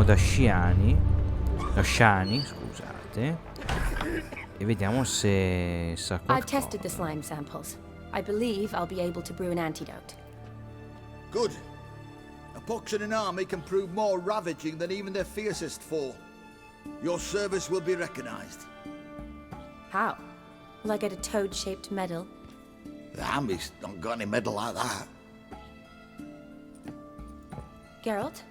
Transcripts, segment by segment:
da Sciani, scusate, e vediamo se sa I've qualcosa. tested the slime samples. I believe I'll be able to brew an antidote. Good. A pox in an army can prove more ravaging than even their fiercest foe. Your service will be recognized. How? Will I get a toad-shaped medal? The army's not got any medal like that. Geralt?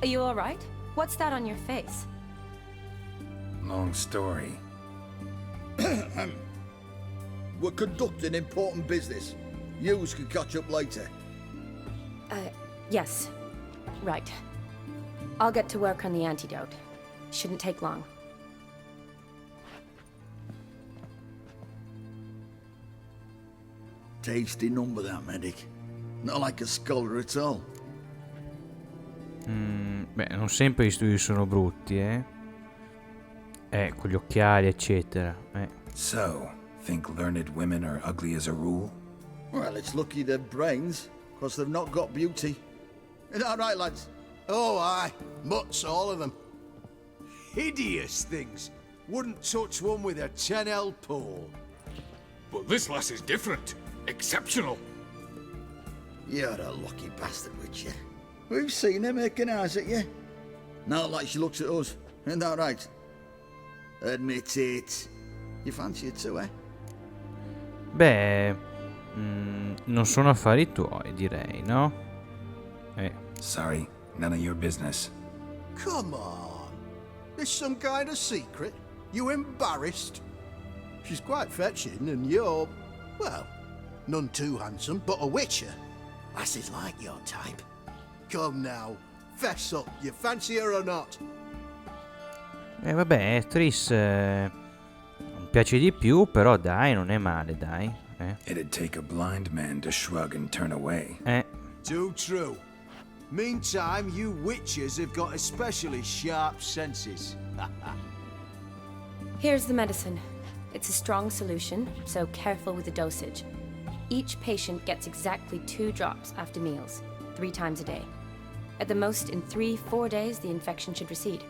Are you alright? What's that on your face? Long story. We're conducting important business. Yous can catch up later. Yes. Right. I'll get to work on the antidote. Shouldn't take long. Tasty number, that medic. Not like a scholar at all. Beh, non sempre gli studi sono brutti, con gli occhiali, eccetera. So, think learned women are ugly as a rule? Well, it's lucky they've brains, because they've not got beauty. Is that right, lads? Oh, aye. Mutts, all of them. Hideous things. Wouldn't touch one with a 10L pole. But this lass is different. Exceptional. You're a lucky bastard, would you? We've seen her making eyes at you. Not like she looks at us. Isn't that right? Admit it. You fancy it too, eh? Beh, non sono affari tuoi, direi, no? Sorry, none of your business. Come on. This some kind of secret? You embarrassed? She's quite fetching, and you're, well, none too handsome, but a witcher. Lasses like your type. Come now, fess up, you fancy her or not? Vabbè, Tris piace di più, però dai, non è male, dai. It'd take a blind man to shrug and turn away. Too true. Meantime, you witches have got especially sharp senses. Here's the medicine. It's a strong solution, so careful with the dosage. Each patient gets exactly 2 drops after meals, 3 times a day. At the most, in 3-4 days, the infection should recede.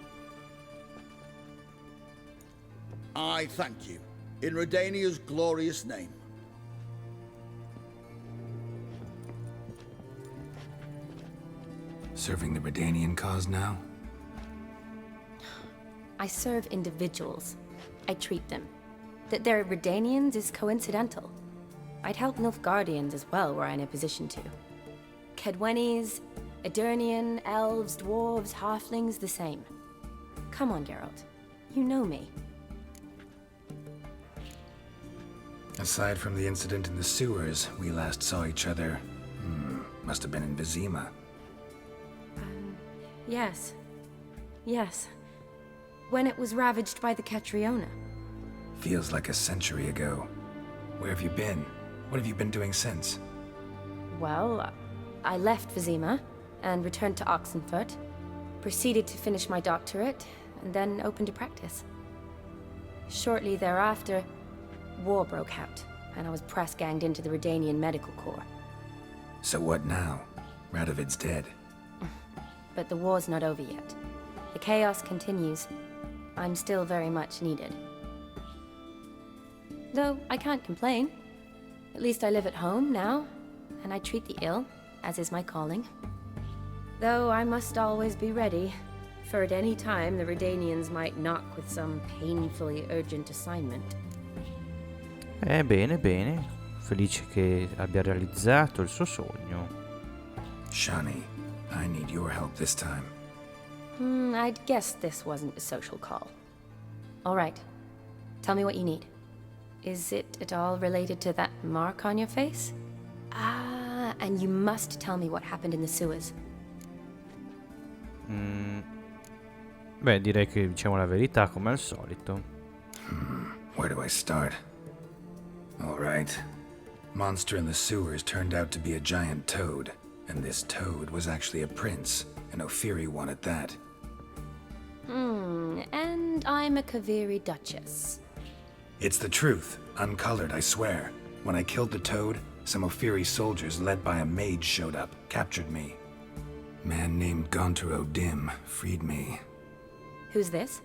I thank you. In Redania's glorious name. Serving the Redanian cause now? I serve individuals. I treat them. That they're Redanians is coincidental. I'd help Nilfgaardians as well were I in a position to. Kedwenis, Edirnian, elves, dwarves, halflings, the same. Come on, Geralt. You know me. Aside from the incident in the sewers, we last saw each other, must have been in Vizima. Yes. Yes. When it was ravaged by the Catriona. Feels like a century ago. Where have you been? What have you been doing since? Well, I left Vizima and returned to Oxenfurt, proceeded to finish my doctorate, and then opened a practice. Shortly thereafter, war broke out, and I was press-ganged into the Redanian Medical Corps. So what now? Radovid's dead. But the war's not over yet. The chaos continues. I'm still very much needed. Though I can't complain. At least I live at home now, and I treat the ill, as is my calling. Though I must always be ready, for at any time the Redanians might knock with some painfully urgent assignment. Bene, bene. Felice che abbia realizzato il suo sogno. Shani, I need your help this time. I'd guess this wasn't a social call. All right. Tell me what you need. Is it at all related to that mark on your face? Ah, and you must tell me what happened in the sewers. Beh, direi che diciamo la verità come al solito. Where do I start? All right. Monster in the sewers turned out to be a giant toad, and this toad was actually a prince, an Ophiri one at that. And I'm a Kaviri Duchess. It's the truth, uncolored, I swear. When I killed the toad, some Ophiri soldiers led by a mage showed up, captured me. Man named Gontaro Dim freed me. Who's this?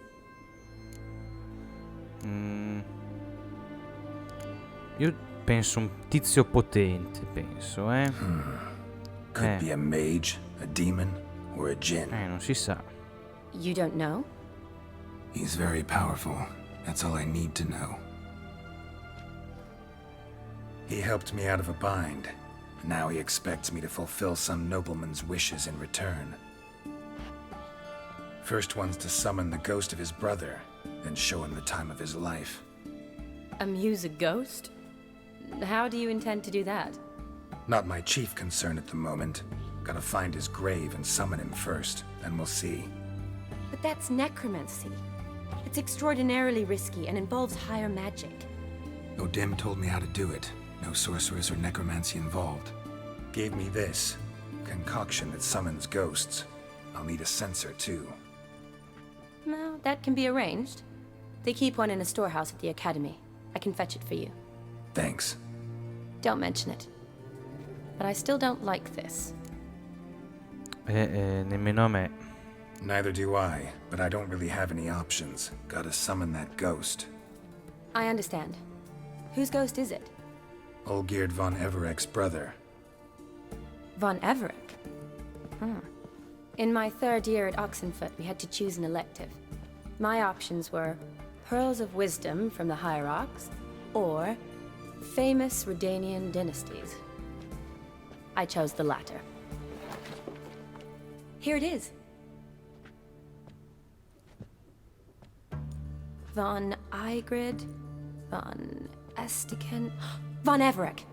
Io penso un tizio potente, penso, eh. Could be a mage, a demon, or a djinn. Non si sa. You don't know? He's very powerful. That's all I need to know. He helped me out of a bind. Now he expects me to fulfill some nobleman's wishes in return. First one's to summon the ghost of his brother, then show him the time of his life. Amuse a ghost? How do you intend to do that? Not my chief concern at the moment. Gotta find his grave and summon him first, then we'll see. But that's necromancy. It's extraordinarily risky and involves higher magic. Odim told me how to do it. No sorcerers or necromancy involved. Gave me this concoction that summons ghosts. I'll need a censer too. No, that can be arranged. They keep one in a storehouse at the academy. I can fetch it for you. Thanks. Don't mention it. But I still don't like this. Nemmeno a me. Neither do I, but I don't really have any options. Gotta summon that ghost. I understand. Whose ghost is it? Olgierd von Everek's brother. Von Everek? In my third year at Oxenfurt, we had to choose an elective. My options were Pearls of Wisdom from the Hierarchs, or Famous Redanian Dynasties. I chose the latter. Here it is. Von Igrid, von Estiken, von Everek.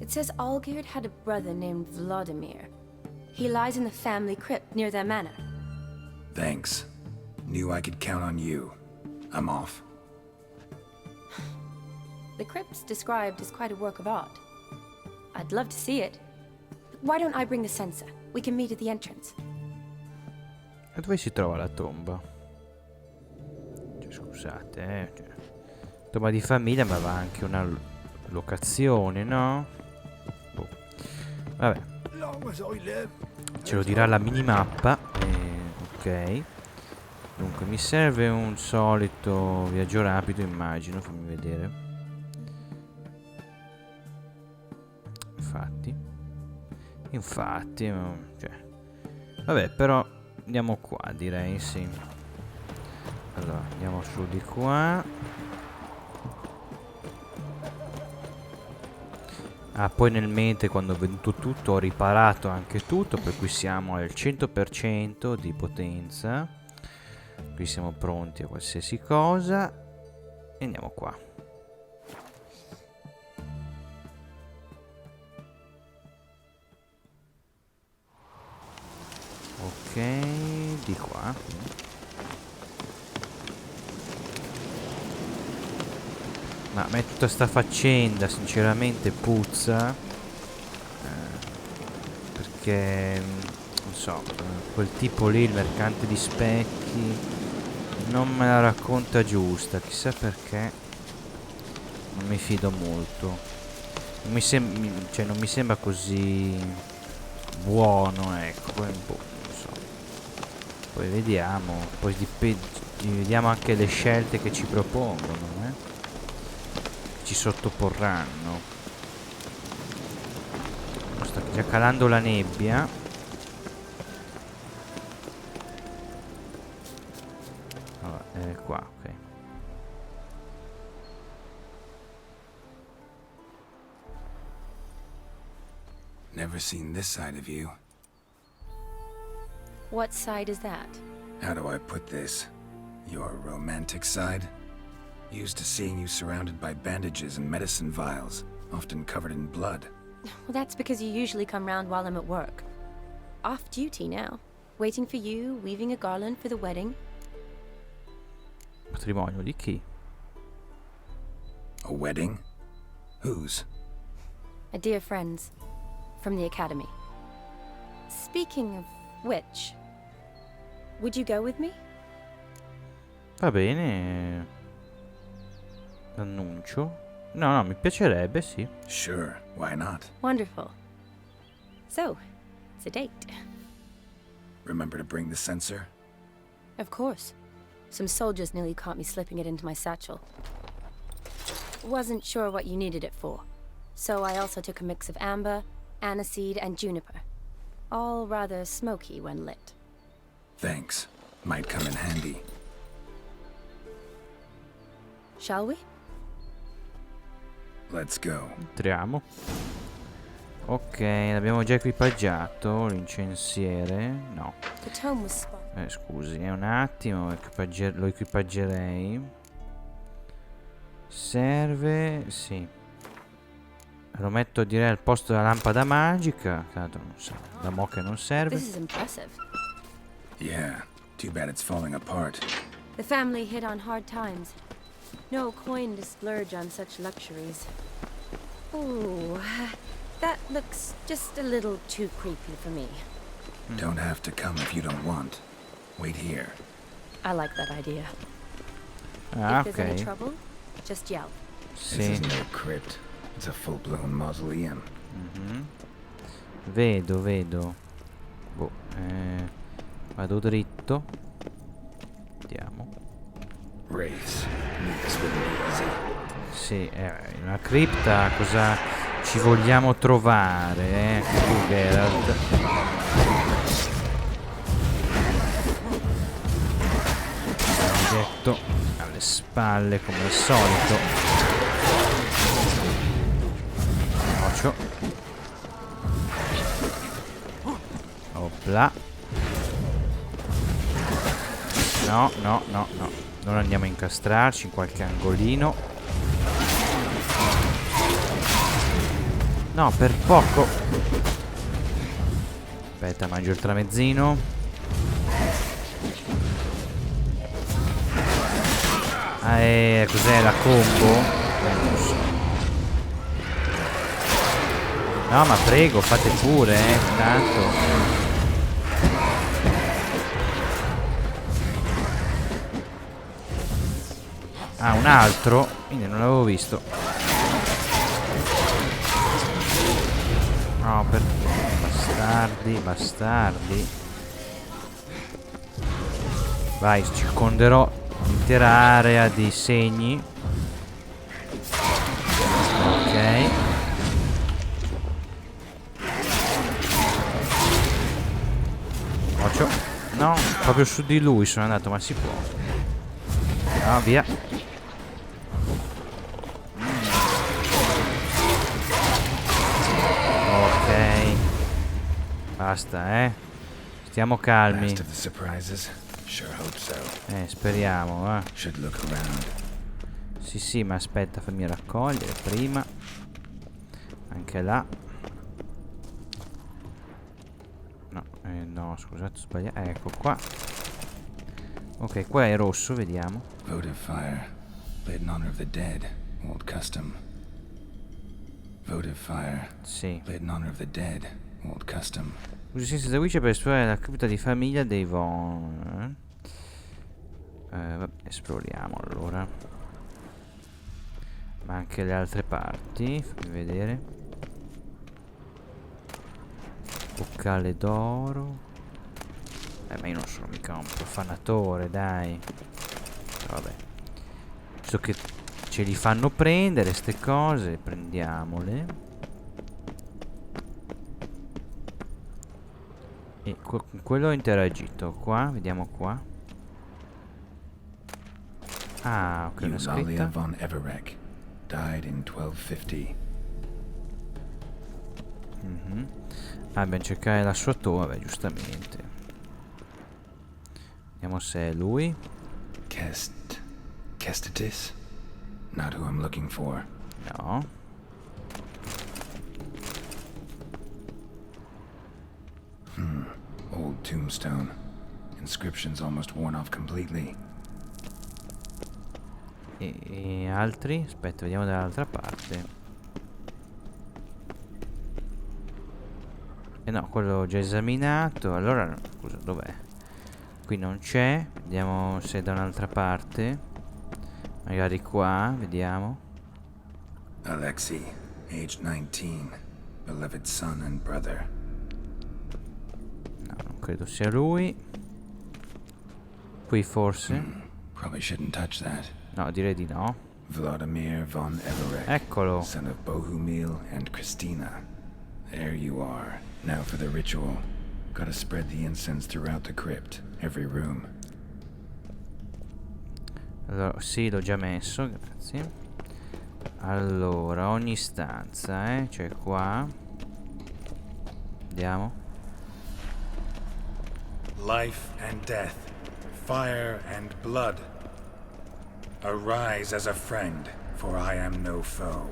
It says Olgierd had a brother named Vlodimir. He lies in the family crypt near their manor. Thanks. Knew I could count on you. I'm off. The crypt's described as quite a work of art. I'd love to see it. Why don't I bring the censer? We can meet at the entrance. E dove si trova la tomba? Cioè, scusate, cioè, tomba di famiglia, ma va anche una locazione, no? Boh. Vabbè. Ce lo dirà la minimappa. Ok. Dunque, mi serve un solito viaggio rapido, immagino. Fammi vedere. Infatti, cioè. Vabbè, però andiamo qua, direi, sì. Allora, andiamo su di qua. Ah, poi nel mente, quando ho venduto tutto, ho riparato anche tutto, per cui siamo al 100% di potenza. Qui siamo pronti a qualsiasi cosa. E andiamo qua. Ok, di qua. Ma a me tutta sta faccenda sinceramente puzza, perché non so, quel tipo lì, il mercante di specchi, non me la racconta giusta, chissà perché. Non mi fido molto. Non mi sembra così buono, ecco. Poi, boh, non so. Poi vediamo, poi vediamo anche le scelte che ci propongono, ci sottoporranno. Sta già calando la nebbia. Allora, qua, ok. Never seen this side of you. What side is that? How do I put this? Your romantic side? Used to seeing you surrounded by bandages and medicine vials, often covered in blood. Well, that's because you usually come round while I'm at work. Off duty now. Waiting for you, weaving a garland for the wedding. Matrimonio di chi? A wedding? Whose? A dear friend's. From the academy. Speaking of which, would you go with me? Va bene. Annuncio. No, mi piacerebbe, sì. Sure, why not? Wonderful. So, it's a date. Remember to bring the sensor? Of course. Some soldiers nearly caught me slipping it into my satchel. Wasn't sure what you needed it for, so I also took a mix of amber, aniseed, and juniper. All rather smoky when lit. Thanks. Might come in handy. Shall we? Let's go. Entriamo. Ok, l'abbiamo già equipaggiato. L'incensiere. No. The tome was spot. Scusi, un attimo. Lo equipaggerei. Serve. Sì. Lo metto direi al posto della lampada magica. Tanto non so. Da mo' che non serve. This is impressive. Yeah. Too bad it's falling apart. The family hit on hard times. No coin to splurge on such luxuries. Ooh, that looks just a little too creepy for me. Don't have to come if you don't want. Wait here. I like that idea. Ah, If there's any ok. trouble, just yell. This Sì. is no crypt. It's a full-blown mausoleum. Vedo. Boh, vado dritto. Andiamo. Wraiths. This wouldn't be easy. Sì, in una cripta cosa ci vogliamo trovare, tu Geralt? Diretto alle spalle come al solito. Occhio. Opla. No. Non andiamo a incastrarci in qualche angolino. No, per poco. Aspetta, mangio il tramezzino. Cos'è la combo? Non so. No, ma prego, fate pure, tanto. Ah, un altro? Quindi non l'avevo visto. No, per... Bastardi. Vai, circonderò l'intera area di segni. Ok. Occhio. No, proprio su di lui sono andato, ma si può. No, via. Basta, stiamo calmi. Last of the surprises? Sure hope so. Speriamo, Should look around. Sì, ma aspetta, fammi raccogliere prima. Anche là. No, scusate, ho sbagliato. Ecco qua. Ok, qua è rosso, vediamo. Votive fire. Lit in honor of the dead. Old custom. Votive fire. Sì. Lit in honor of the dead. Old custom. Si eseguisce per esplorare la cripta di famiglia dei Von. Vabbè, esploriamo allora. Ma anche le altre parti. Fammi vedere. Boccale d'oro. Ma io non sono mica un profanatore, dai. Vabbè. So che ce li fanno prendere ste cose. Prendiamole. E con quello ho interagito. Qua, vediamo qua. Ah, ok, una Eulalia scritta. von Everek. Died in 1250. Dobbiamo cercare la sua tomba, beh, giustamente. Vediamo se è lui. Kestatis? Not who I'm looking for. No. Old tombstone. Inscription's almost worn off completely. E altri? Aspetta, vediamo dall'altra parte. No, quello ho già esaminato. Allora, scusa, dov'è? Qui non c'è. Vediamo se è da un'altra parte. Magari qua, vediamo. Alexei, age 19. Beloved son and brother. credo sia lui. Qui forse. Probably shouldn't touch that. No, direi di no. Vlodimir von Everett, Eccolo. son of Bohumil and Christina. There you are. Now for the ritual. Gotta spread the incense throughout the crypt, every room. Allora, sì, l'ho già messo, grazie. Allora, ogni stanza, cioè qua. Andiamo. Life and death, fire and blood. Arise as a friend, for I am no foe.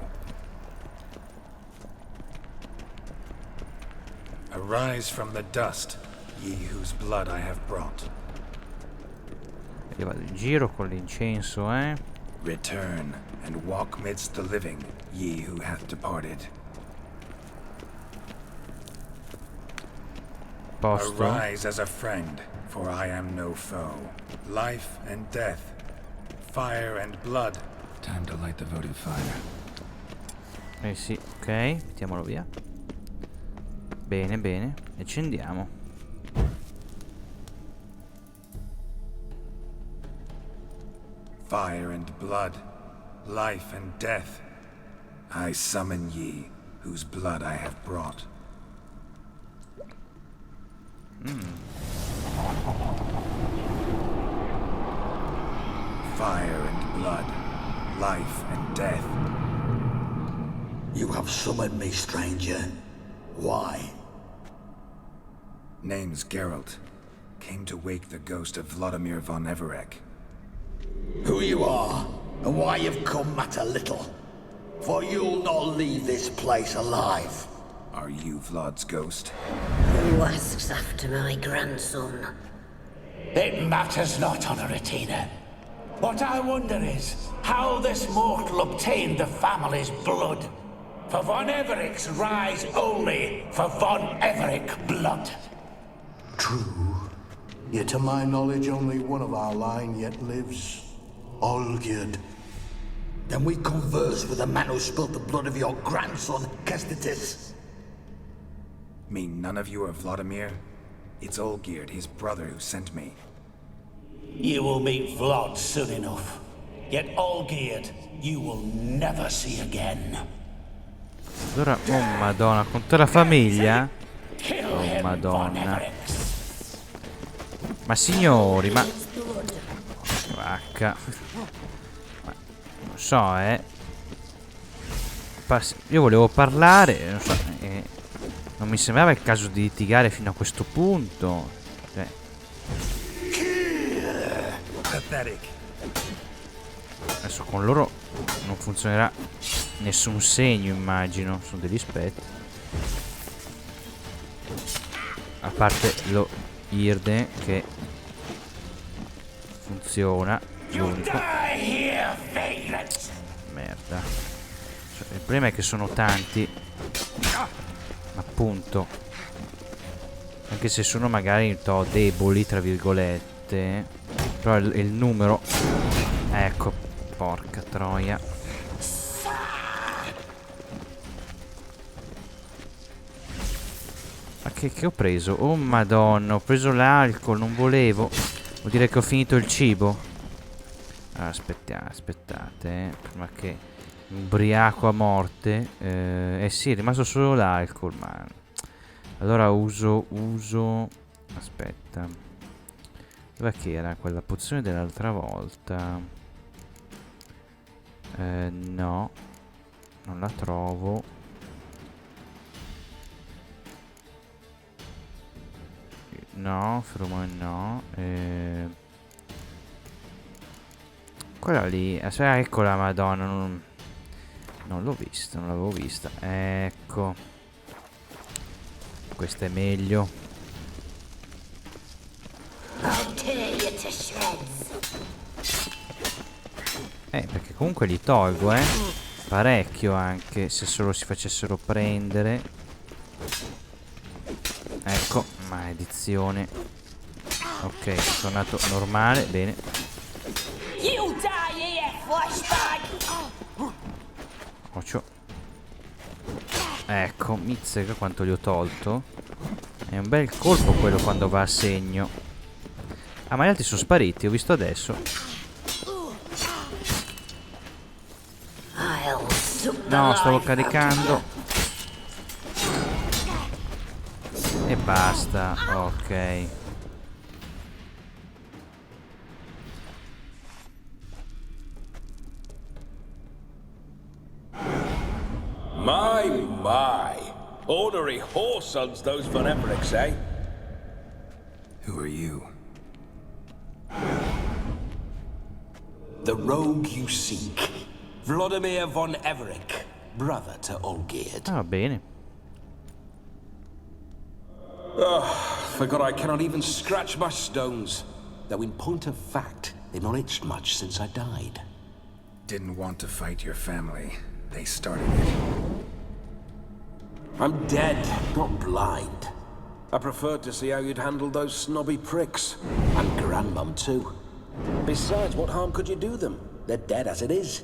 Arise from the dust, ye whose blood I have brought. Io vado in giro con l'incenso, Return and walk midst the living, ye who hath departed. Posto. Arise as a friend, for I am no foe. Life and death, fire and blood. Time to light the votive fire. Sì, ok, mettiamolo via. Bene, bene, accendiamo. Fire and blood, life and death. I summon ye, whose blood I have brought. Fire and blood, life and death. You have summoned me, stranger. Why? Name's Geralt. Came to wake the ghost of Vlodimir von Everett. Who you are, and why you've come matter little. For you'll not leave this place alive. Are you Vlod's ghost? Who asks after my grandson? It matters not, Honoratina. What I wonder is how this mortal obtained the family's blood. For von Everett's rise only for von Everett blood. True. Yet to my knowledge, only one of our line yet lives. Olgierd. Then we converse with the man who spilled the blood of your grandson, Kestitis. Mean none of you are Vlodimir? It's Olgierd, his brother, who sent me. You will meet Vlad soon enough. Yet Olgierd, you will never see again. Allora, oh madonna, con tutta la famiglia? Kill Oh him, von madonna. Everett. Ma signori, ma... Vacca. Ma non so, io volevo parlare, non so, non mi sembrava il caso di litigare fino a questo punto. Cioè... Pathetic. Adesso con loro non funzionerà nessun segno, immagino. Sono degli spettri. A parte lo Irde che funziona. L'unico. Merda. Cioè, il problema è che sono tanti. Appunto. Anche se sono magari un po' deboli, tra virgolette. Però il numero. Ecco. Porca troia. Ma che ho preso? Oh madonna, ho preso l'alcol, non volevo. Vuol dire che ho finito il cibo. Allora, aspettate, prima che mi ubriaco a morte. Sì, è rimasto solo l'alcol, ma... Allora uso... Aspetta. Dov'è che era quella pozione dell'altra volta? No. Non la trovo. No, fermo no. Quella lì. Aspetta, eccola, madonna. Non l'ho vista, non l'avevo vista. Ecco. Questa è meglio. I'll tear you to shreds. Perché comunque li tolgo, parecchio anche, se solo si facessero prendere. Ecco, maledizione. Ok, sono tornato normale, bene. You die here, flashbag! Occhio. Ecco, mizzica quanto li ho tolto. È un bel colpo quello quando va a segno. Ah, ma gli altri sono spariti, ho visto adesso. No, stavo caricando. E basta, ok. My. Ornery whoresons, those Vlodimirics, eh? Who are you? The rogue you seek. Vlodimir von Everec, brother to Olgierd. Ah, bene. Forgot I cannot even scratch my stones. Though in point of fact, they've not itched much since I died. Didn't want to fight your family. They started it. I'm dead, not blind. I preferred to see how you'd handle those snobby pricks. And Grandmum too. Besides, what harm could you do them? They're dead as it is.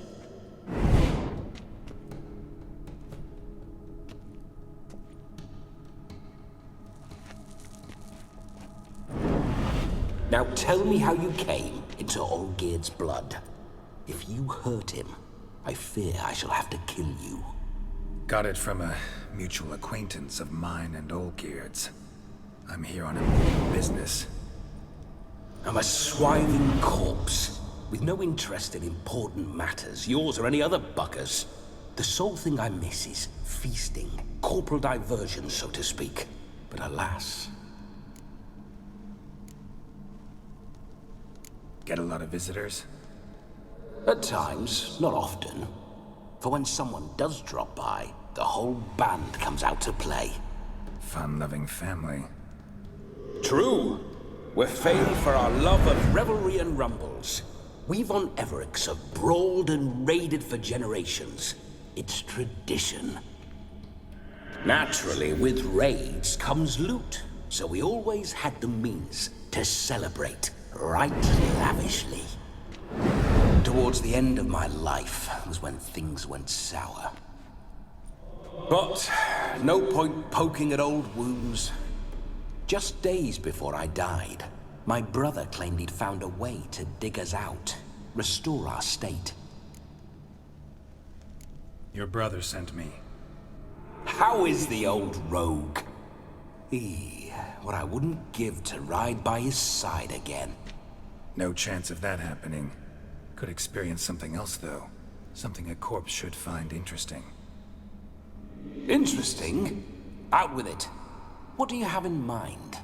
Now tell me how you came into Olgierd's blood. If you hurt him, I fear I shall have to kill you. Got it from a mutual acquaintance of mine and Olgierd's. I'm here on important business. I'm a swiving corpse, with no interest in important matters, yours or any other buggers. The sole thing I miss is feasting, corporal diversion, so to speak. But alas... Get a lot of visitors? At times, not often. For when someone does drop by, the whole band comes out to play. Fun-loving family. True. We're famed for our love of revelry and rumbles. We von Everecks have brawled and raided for generations. It's tradition. Naturally, with raids comes loot, so we always had the means to celebrate right lavishly. Towards the end of my life was when things went sour. But no point poking at old wounds. Just days before I died, my brother claimed he'd found a way to dig us out, restore our state. Your brother sent me. How is the old rogue? What I wouldn't give to ride by his side again. No chance of that happening. Could experience something else, though. Something a corpse should find interesting. Interesting? Out with it. What do you have in mind?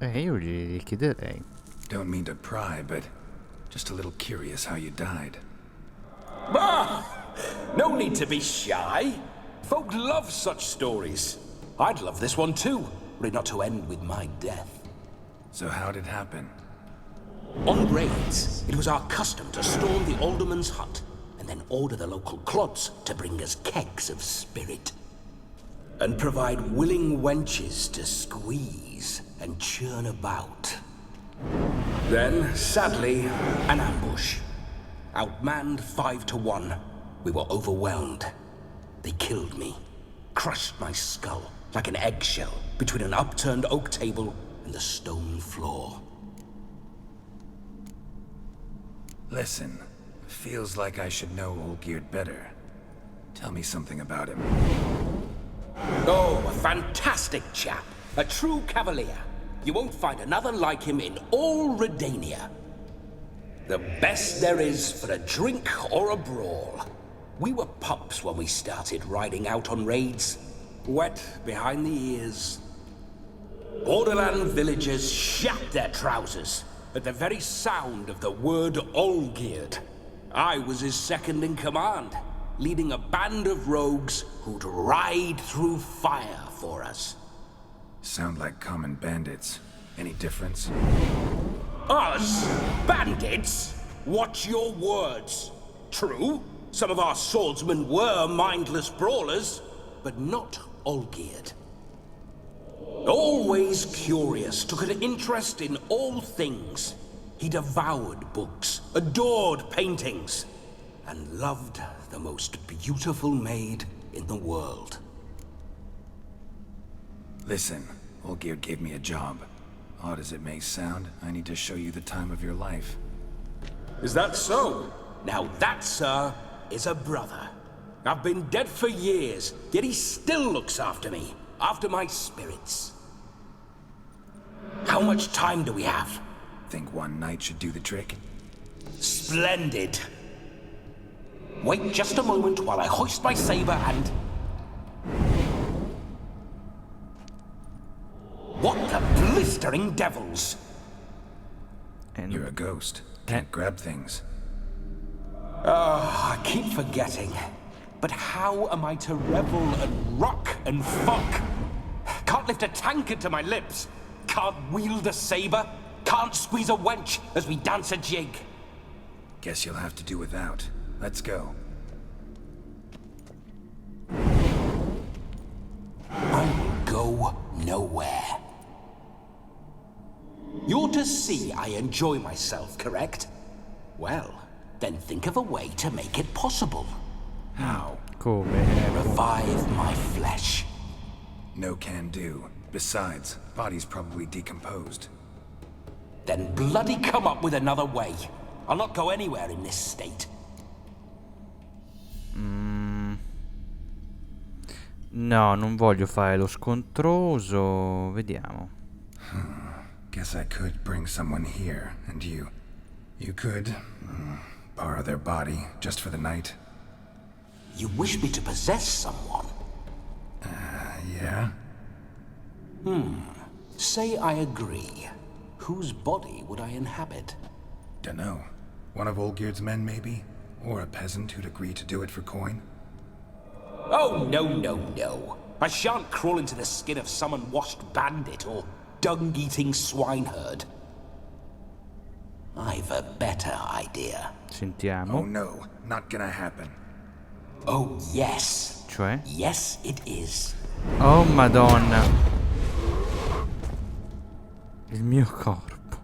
Io gli chiederei. Don't mean to pry, but just a little curious how you died. No need to be shy. Folk love such stories. I'd love this one too, were it not to end with my death. So how'd it happen? On raids, it was our custom to storm the alderman's hut and then order the local clods to bring us kegs of spirit. And provide willing wenches to squeeze and churn about. Then, sadly, an ambush. Outmanned 5-1, we were overwhelmed. They killed me, crushed my skull like an eggshell between an upturned oak table and the stone floor. Listen, feels like I should know Olgierd better. Tell me something about him. Oh, a fantastic chap. A true cavalier. You won't find another like him in all Redania. The best there is for a drink or a brawl. We were pups when we started riding out on raids. Wet behind the ears. Borderland villagers shat their trousers at the very sound of the word Olgierd. I was his second in command, leading a band of rogues who'd ride through fire for us. Sound like common bandits. Any difference? Us? Bandits? Watch your words. True, some of our swordsmen were mindless brawlers, but not Olgierd. Always curious, took an interest in all things. He devoured books, adored paintings. and loved the most beautiful maid in the world. Listen, Olgierd gave me a job. Odd as it may sound, I need to show you the time of your life. Is that so? Now that, sir, is a brother. I've been dead for years, yet he still looks after me, after my spirits. How much time do we have? Think one night should do the trick? Splendid. Wait just a moment while I hoist my saber and... What the blistering devils! And You're a ghost. Can't grab things. I keep forgetting. But how am I to revel and rock and fuck? Can't lift a tankard to my lips. Can't wield a saber. Can't squeeze a wench as we dance a jig. Guess you'll have to do without. Let's go. I will go nowhere. You're to see I enjoy myself, correct? Well, then think of a way to make it possible. How? come? Revive my flesh. No can do. Besides, body's probably decomposed. Then bloody come up with another way. I'll not go anywhere in this state. No, non voglio fare lo scontroso. Vediamo. Guess I could bring someone here, and you could borrow their body just for the night. You wish me to possess someone? Yeah? Say I agree. Whose body would I inhabit? Dunno. One of Olgierd's men, maybe? Or a peasant who'd agree to do it for coin? Oh, no, no, no. I shan't crawl into the skin of some unwashed bandit or dung-eating swineherd. I've a better idea. Sentiamo. Oh no, not gonna happen. Oh, yes. Cioè? Yes, it is. Oh, Madonna. Il mio corpo.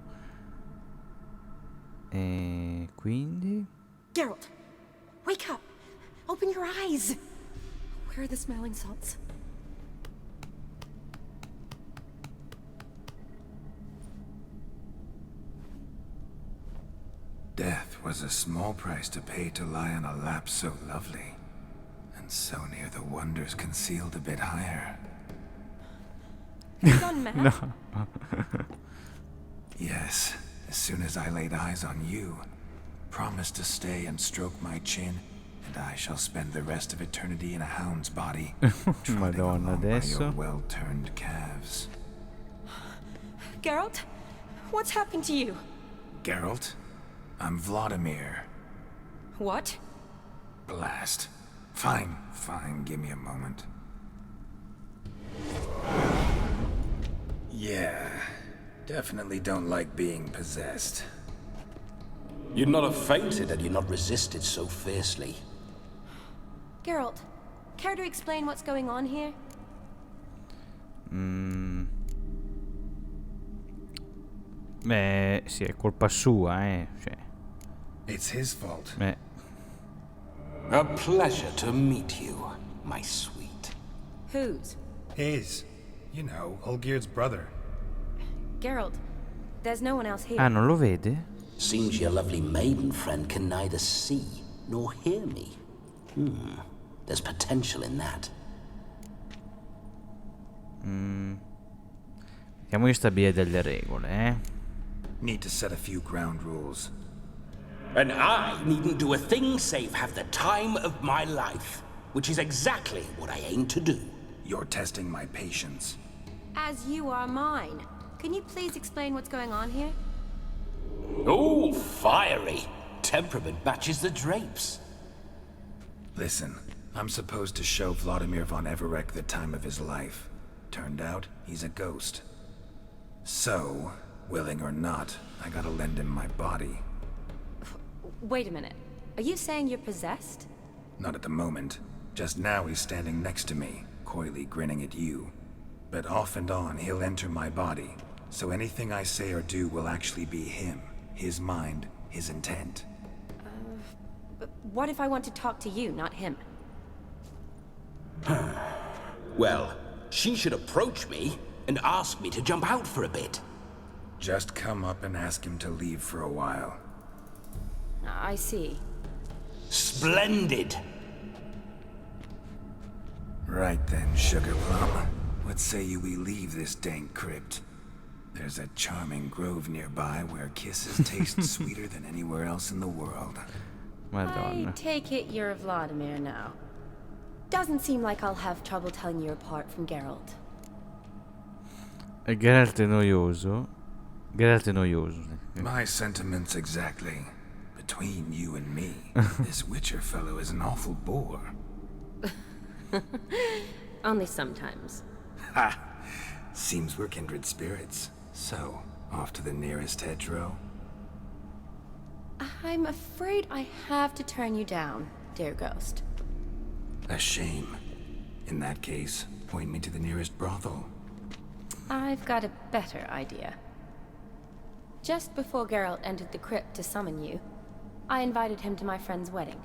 E quindi? Geralt, wake up. Open your eyes. Where are the smelling salts? Death was a small price to pay to lie on a lap so lovely, and so near the wonders concealed a bit higher. Have you gone mad? No. Yes, as soon as I laid eyes on you, promise to stay and stroke my chin, and I shall spend the rest of eternity in a hound's body, trotting Madonna, along by adesso. your well-turned calves. Geralt, what's happened to you? Geralt, I'm Vlodimir. What? Blast. Fine, give me a moment. Yeah, definitely don't like being possessed. You'd not have fainted had you not resisted so fiercely. Geralt, care to explain what's going on here? Beh, sì, è colpa sua, Cioè, It's his fault. A pleasure to meet you, my sweet. Whose? His. You know, Olgierd's brother. Geralt, there's no one else here. Ah, non lo vede? Seems your lovely maiden friend can neither see nor hear me. There's potential in that. Cerchiamo di stabilire delle regole, Need to set a few ground rules. And I needn't do a thing save have the time of my life, which is exactly what I aim to do. You're testing my patience. As you are mine. Can you please explain what's going on here? Oh, fiery. Temperament matches the drapes. Listen, I'm supposed to show Vlodimir von Everec the time of his life. Turned out, he's a ghost. So, willing or not, I gotta lend him my body. Wait a minute. Are you saying you're possessed? Not at the moment. Just now he's standing next to me, coyly grinning at you. But off and on, he'll enter my body. So anything I say or do will actually be him. His mind, his intent. But what if I want to talk to you, not him? Well, she should approach me and ask me to jump out for a bit. Just come up and ask him to leave for a while. I see. Splendid! Right then, Sugar Plum. What say you we leave this dank crypt? There's a charming grove nearby where kisses taste sweeter than anywhere else in the world. Madonna. I take it you're Vlodimir now. Doesn't seem like I'll have trouble telling you apart from Geralt. E Geralt è noioso. Geralt è noioso. My sentiments exactly. Between you and me, this Witcher fellow is an awful bore. Only sometimes. Ha! Seems we're kindred spirits. So, off to the nearest hedgerow? I'm afraid I have to turn you down, dear ghost. A shame. In that case, point me to the nearest brothel. I've got a better idea. Just before Geralt entered the crypt to summon you, I invited him to my friend's wedding.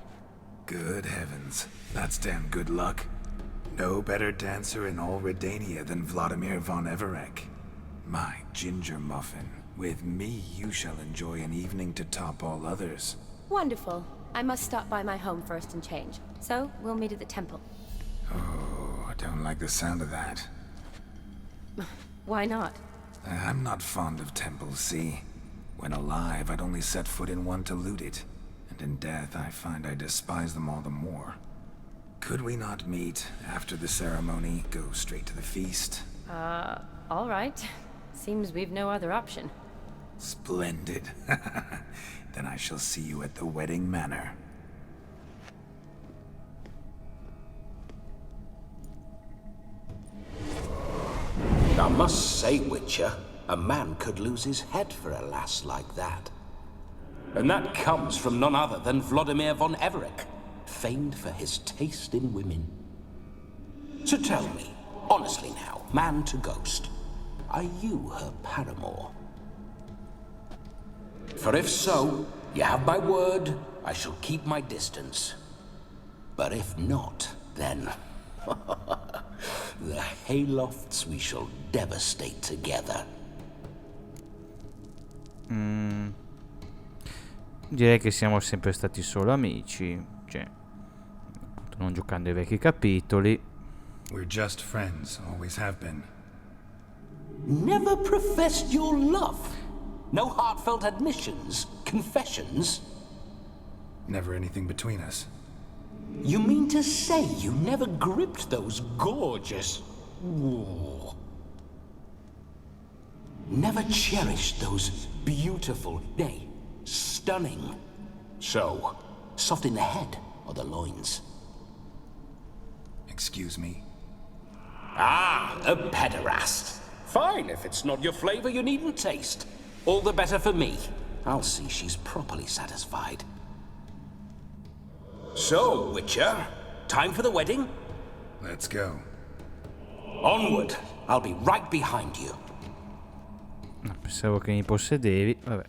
Good heavens. That's damn good luck. No better dancer in all Redania than Vlodimir von Everec. My ginger muffin. With me, you shall enjoy an evening to top all others. Wonderful. I must stop by my home first and change. So, we'll meet at the temple. Oh, I don't like the sound of that. Why not? I'm not fond of temples, see? When alive, I'd only set foot in one to loot it. And in death, I find I despise them all the more. Could we not meet after the ceremony, go straight to the feast? All right. Seems we've no other option. Splendid. Then I shall see you at the wedding manor. I must say, Witcher, a man could lose his head for a lass like that. And that comes from none other than Vlodimir von Everec, famed for his taste in women. So tell me, honestly now, man to ghost, are you her paramour? For if so, you have my word, I shall keep my distance. But if not, then... the haylofts we shall devastate together. Direi che siamo sempre stati solo amici. Cioè, non giocando ai vecchi capitoli. We're just friends, always have been. Never professed your love? No heartfelt admissions, confessions? Never anything between us. You mean to say you never gripped those gorgeous... Ooh. Never cherished those beautiful, nay, stunning... So, soft in the head or the loins? Excuse me? Ah, a pederast. Fine, if it's not your flavor, you needn't taste. All the better for me. I'll see she's properly satisfied. So, Witcher, time for the wedding? Let's go. Onward. I'll be right behind you. No, pensavo che mi possedevi. Vabbè.